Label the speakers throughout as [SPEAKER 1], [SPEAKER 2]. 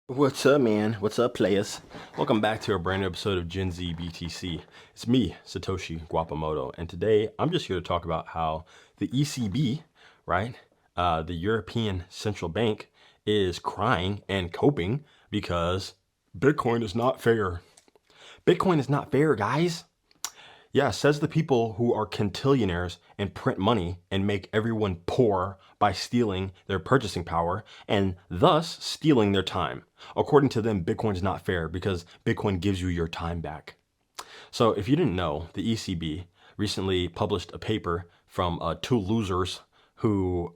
[SPEAKER 1] What's up, man? What's up, players? Welcome back to a brand new episode of Gen Z BTC. It's me, Satoshi Guapamoto, and today I'm just here to talk about how the ECB, right, the European Central Bank, is crying and coping because Bitcoin is not fair. Bitcoin is not fair, guys. Yeah, says the people who are quintillionaires and print money and make everyone poor by stealing their purchasing power and thus stealing their time. According to them, Bitcoin is not fair because Bitcoin gives you your time back. So, if you didn't know, the ECB recently published a paper from two losers who,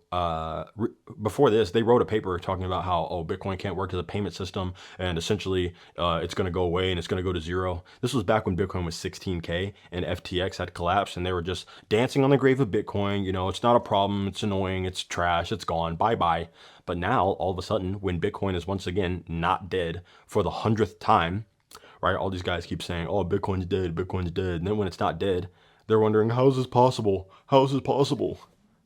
[SPEAKER 1] before this, they wrote a paper talking about how, Bitcoin can't work as a payment system and essentially it's going to go away and it's going to go to zero. This was back when Bitcoin was 16K and FTX had collapsed and they were just dancing on the grave of Bitcoin. You know, it's not a problem, it's annoying, it's trash, it's gone, bye bye. But now, all of a sudden, when Bitcoin is once again not dead for the 100th time, right? All these guys keep saying, "Oh, Bitcoin's dead, Bitcoin's dead," and then when it's not dead, they're wondering, "How is this possible? How is this possible?"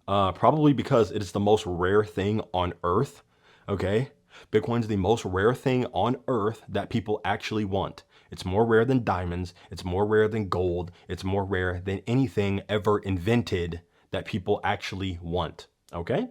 [SPEAKER 1] Probably because it is the most rare thing on Earth. Okay, Bitcoin's the most rare thing on Earth that people actually want. It's more rare than diamonds. It's more rare than gold. It's more rare than anything ever invented that people actually want. Okay,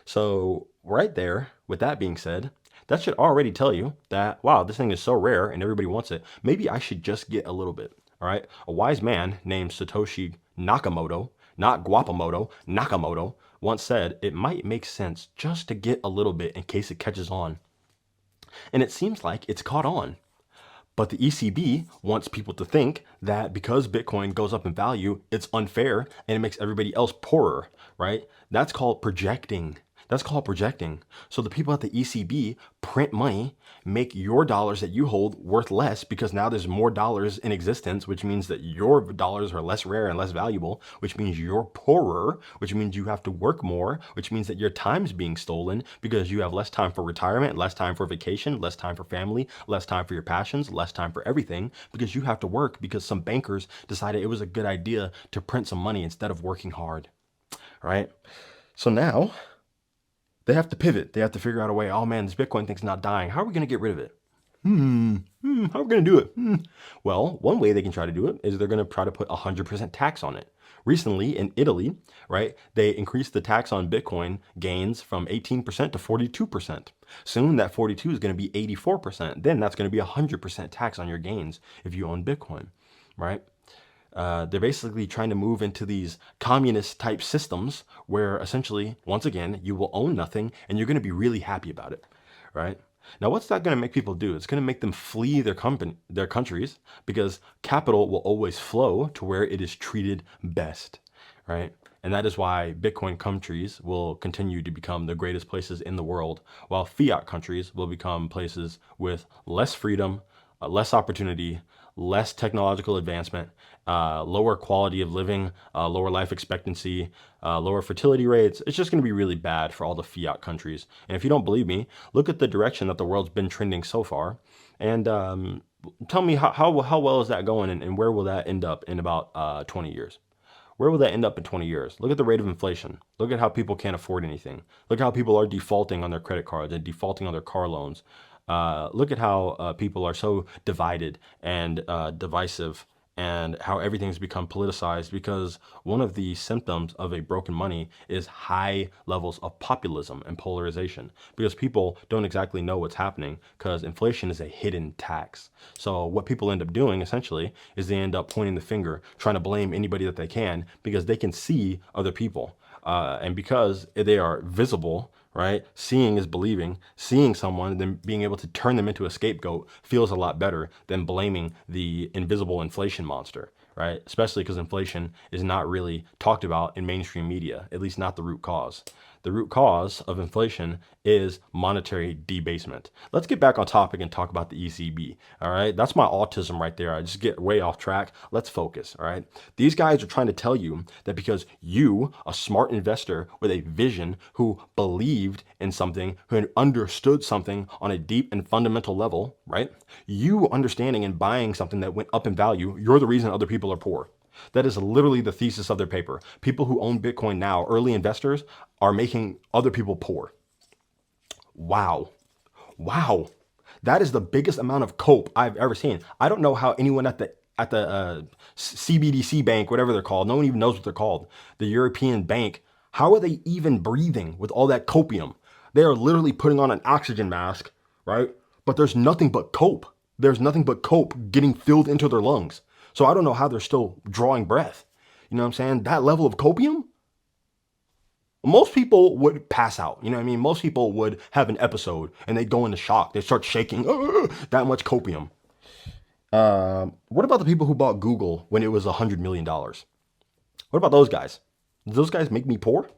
[SPEAKER 1] so right there. With that being said, that should already tell you that, wow, this thing is so rare and everybody wants it. Maybe I should just get a little bit. All right. A wise man named Satoshi Nakamoto, not Guapamoto, Nakamoto, once said it might make sense just to get a little bit in case it catches on. And it seems like it's caught on. But the ECB wants people to think that because Bitcoin goes up in value, it's unfair and it makes everybody else poorer, right? That's called projecting. That's called projecting. So the people at the ECB print money, make your dollars that you hold worth less because now there's more dollars in existence, which means that your dollars are less rare and less valuable, which means you're poorer, which means you have to work more, which means that your time's being stolen because you have less time for retirement, less time for vacation, less time for family, less time for your passions, less time for everything because you have to work because some bankers decided it was a good idea to print some money instead of working hard, right? So now they have to pivot. They have to figure out a way. Oh man, this Bitcoin thing's not dying. How are we going to get rid of it? How are we going to do it? Well, one way they can try to do it is they're going to try to put 100% tax on it. Recently in Italy, right, they increased the tax on Bitcoin gains from 18% to 42%. Soon that 42 is going to be 84%. Then that's going to be 100% tax on your gains if you own Bitcoin, right? They're basically trying to move into these communist type systems where essentially, once again, you will own nothing and you're going to be really happy about it, right? Now, what's that going to make people do? It's going to make them flee their countries, because capital will always flow to where it is treated best, right? And that is why Bitcoin countries will continue to become the greatest places in the world, while fiat countries will become places with less freedom, less opportunity, less technological advancement, lower quality of living, lower life expectancy, lower fertility rates. It's just going to be really bad for all the fiat countries. And if you don't believe me, look at the direction that the world's been trending so far, and tell me how well is that going, and where will that end up in about 20 years? Where will that end up in 20 years? Look at the rate of inflation. Look at how people can't afford anything. Look at how people are defaulting on their credit cards and defaulting on their car loans. Look at how people are so divided and divisive, and how everything's become politicized, because one of the symptoms of a broken money is high levels of populism and polarization, because people don't exactly know what's happening because inflation is a hidden tax. So what people end up doing essentially is they end up pointing the finger, trying to blame anybody that they can because they can see other people. And because they are visible, right? Seeing is believing. Seeing someone, then being able to turn them into a scapegoat feels a lot better than blaming the invisible inflation monster, right? Especially because inflation is not really talked about in mainstream media, at least not the root cause. The root cause of inflation is monetary debasement. Let's get back on topic and talk about the ECB. All right. That's my autism right there. I just get way off track. Let's focus. All right. These guys are trying to tell you that because you, a smart investor with a vision, who believed in something, who understood something on a deep and fundamental level, right? You understanding and buying something that went up in value, you're the reason other people are poor. That is literally the thesis of their paper. People who own Bitcoin now, early investors, are making other people poor. Wow. Wow. That is the biggest amount of cope I've ever seen. I don't know how anyone at the CBDC bank, whatever they're called, no one even knows what they're called, the European bank, how are they even breathing with all that copium? They are literally putting on an oxygen mask, right? But there's nothing but cope. There's nothing but cope getting filled into their lungs. So I don't know how they're still drawing breath. You know what I'm saying? That level of copium, most people would pass out. You know what I mean? Most people would have an episode and they go into shock. They start shaking. That much copium. What about the people who bought Google when it was $100 million? What about those guys? Did those guys make me poor?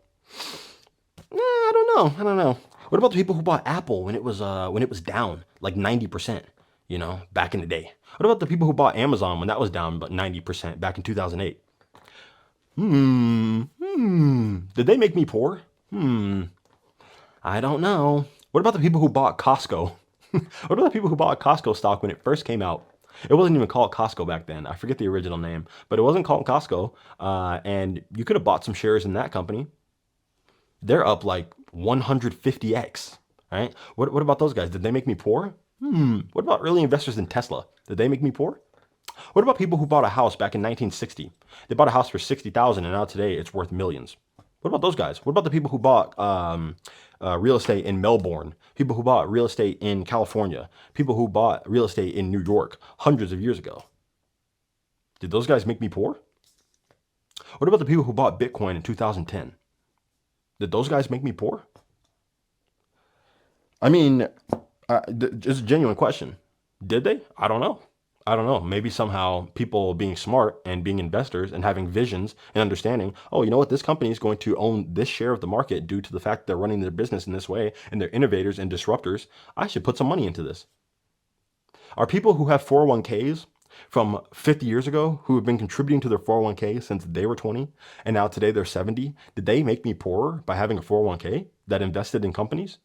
[SPEAKER 1] I don't know. I don't know. What about the people who bought Apple when it was down like 90%? You know, back in the day. What about the people who bought Amazon when that was down about 90% back in 2008? Did they make me poor? I don't know. What about the people who bought Costco? What about the people who bought Costco stock when it first came out? It wasn't even called Costco back then. I forget the original name, but it wasn't called Costco. And you could have bought some shares in that company. They're up like 150x, right? What about those guys? Did they make me poor? What about early investors in Tesla? Did they make me poor? What about people who bought a house back in 1960? They bought a house for 60,000 and now today it's worth millions. What about those guys? What about the people who bought real estate in Melbourne? People who bought real estate in California? People who bought real estate in New York hundreds of years ago? Did those guys make me poor? What about the people who bought Bitcoin in 2010? Did those guys make me poor? I mean, it's a genuine question. Did they? I don't know. I don't know. Maybe somehow people being smart and being investors and having visions and understanding, oh, you know what? This company is going to own this share of the market due to the fact they're running their business in this way and they're innovators and disruptors. I should put some money into this. Are people who have 401ks from 50 years ago who have been contributing to their 401k since they were 20 and now today they're 70, did they make me poorer by having a 401k that invested in companies?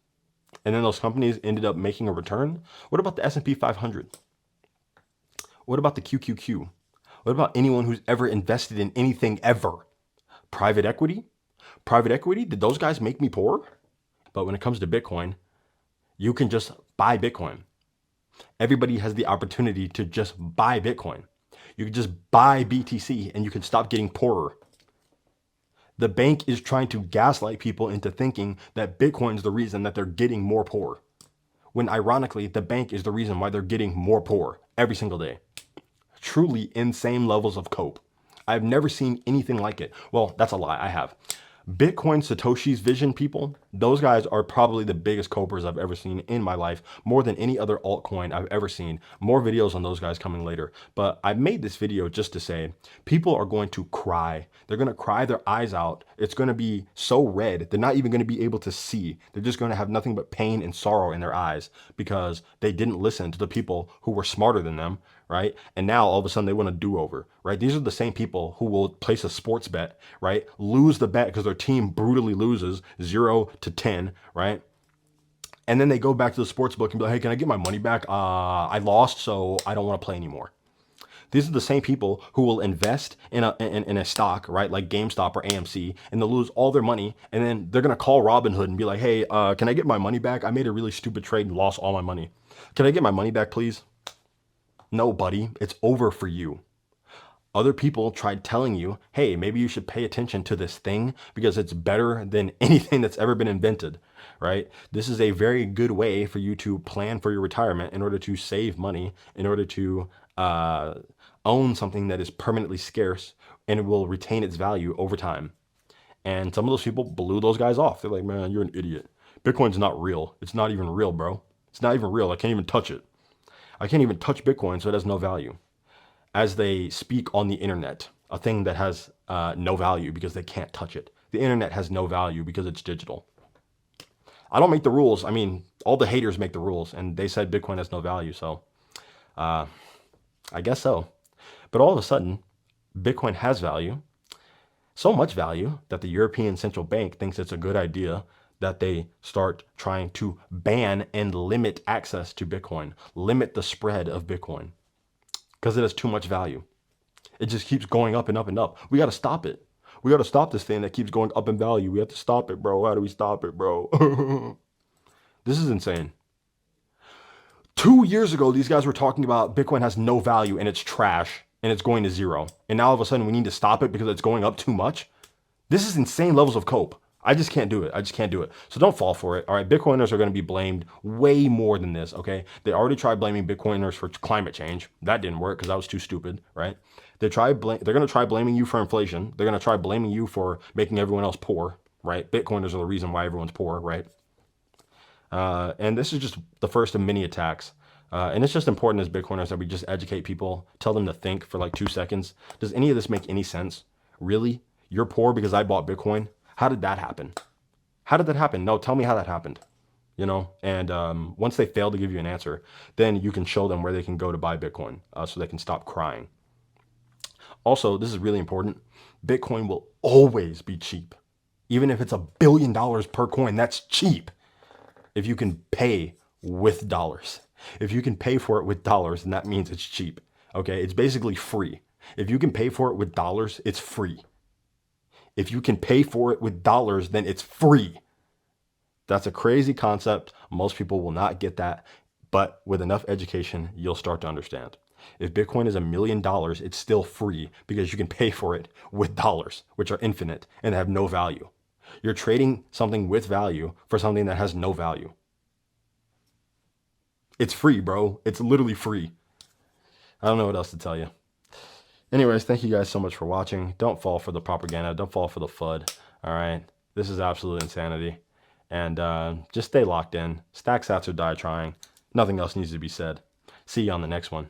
[SPEAKER 1] And then those companies ended up making a return? What about the S&P 500? What about the QQQ? What about anyone who's ever invested in anything ever? Private equity? Private equity? Did those guys make me poor? But when it comes to Bitcoin, you can just buy Bitcoin. Everybody has the opportunity to just buy Bitcoin. You can just buy BTC and you can stop getting poorer. The bank is trying to gaslight people into thinking that Bitcoin is the reason that they're getting more poor. When ironically, the bank is the reason why they're getting more poor every single day. Truly insane levels of cope. I've never seen anything like it. Well, that's a lie. I have. Bitcoin Satoshi's vision people, those guys are probably the biggest copers I've ever seen in my life, more than any other altcoin I've ever seen. More videos on those guys coming later. But I made this video just to say, people are going to cry. They're going to cry their eyes out. It's going to be so red, they're not even going to be able to see. They're just going to have nothing but pain and sorrow in their eyes because they didn't listen to the people who were smarter than them, right? And now all of a sudden they want a do-over, right? These are the same people who will place a sports bet, right? Lose the bet because their team brutally loses 0-10, right? And then they go back to the sports book and be like, hey, can I get my money back? I lost, so I don't want to play anymore. These are the same people who will invest in a stock, right? Like GameStop or AMC, and they'll lose all their money. And then they're going to call Robinhood and be like, hey, can I get my money back? I made a really stupid trade and lost all my money. Can I get my money back, please? No, buddy, it's over for you. Other people tried telling you, hey, maybe you should pay attention to this thing because it's better than anything that's ever been invented, right? This is a very good way for you to plan for your retirement in order to save money, in order to own something that is permanently scarce and it will retain its value over time. And some of those people blew those guys off. They're like, man, you're an idiot. Bitcoin's not real. It's not even real, bro. It's not even real. I can't even touch it. I can't even touch Bitcoin, so it has no value. As they speak on the internet, a thing that has no value because they can't touch it. The internet has no value because it's digital. I don't make the rules. I mean, all the haters make the rules, and they said Bitcoin has no value, so I guess so. But all of a sudden, Bitcoin has value, so much value that the European Central Bank thinks it's a good idea that they start trying to ban and limit access to Bitcoin, limit the spread of Bitcoin, because it has too much value. It just keeps going up and up and up. We got to stop it. We got to stop this thing that keeps going up in value. We have to stop it, bro. How do we stop it, bro? This is insane. 2 years ago, these guys were talking about Bitcoin has no value and it's trash and it's going to zero. And now all of a sudden we need to stop it because it's going up too much. This is insane levels of cope. I just can't do it. I just can't do it. So don't fall for it. All right. Bitcoiners are going to be blamed way more than this. Okay. They already tried blaming Bitcoiners for climate change. That didn't work because that was too stupid. Right. They're going to try blaming you for inflation. They're going to try blaming you for making everyone else poor. Right. Bitcoiners are the reason why everyone's poor. Right. And this is just the first of many attacks. And it's just important as Bitcoiners that we just educate people, tell them to think for like 2 seconds. Does any of this make any sense? Really? You're poor because I bought Bitcoin? How did that happen? How did that happen? No, tell me how that happened. You know, and once they fail to give you an answer, then you can show them where they can go to buy Bitcoin so they can stop crying. Also, this is really important. Bitcoin will always be cheap. Even if it's $1 billion per coin, that's cheap. If you can pay with dollars. If you can pay for it with dollars, then that means it's cheap. Okay, it's basically free. If you can pay for it with dollars, it's free. If you can pay for it with dollars, then it's free. That's a crazy concept. Most people will not get that, but with enough education, you'll start to understand. If Bitcoin is $1 million, it's still free because you can pay for it with dollars, which are infinite and have no value. You're trading something with value for something that has no value. It's free, bro. It's literally free. I don't know what else to tell you. Anyways, thank you guys so much for watching. Don't fall for the propaganda. Don't fall for the FUD. All right. This is absolute insanity. And just stay locked in. Stack sats or die trying. Nothing else needs to be said. See you on the next one.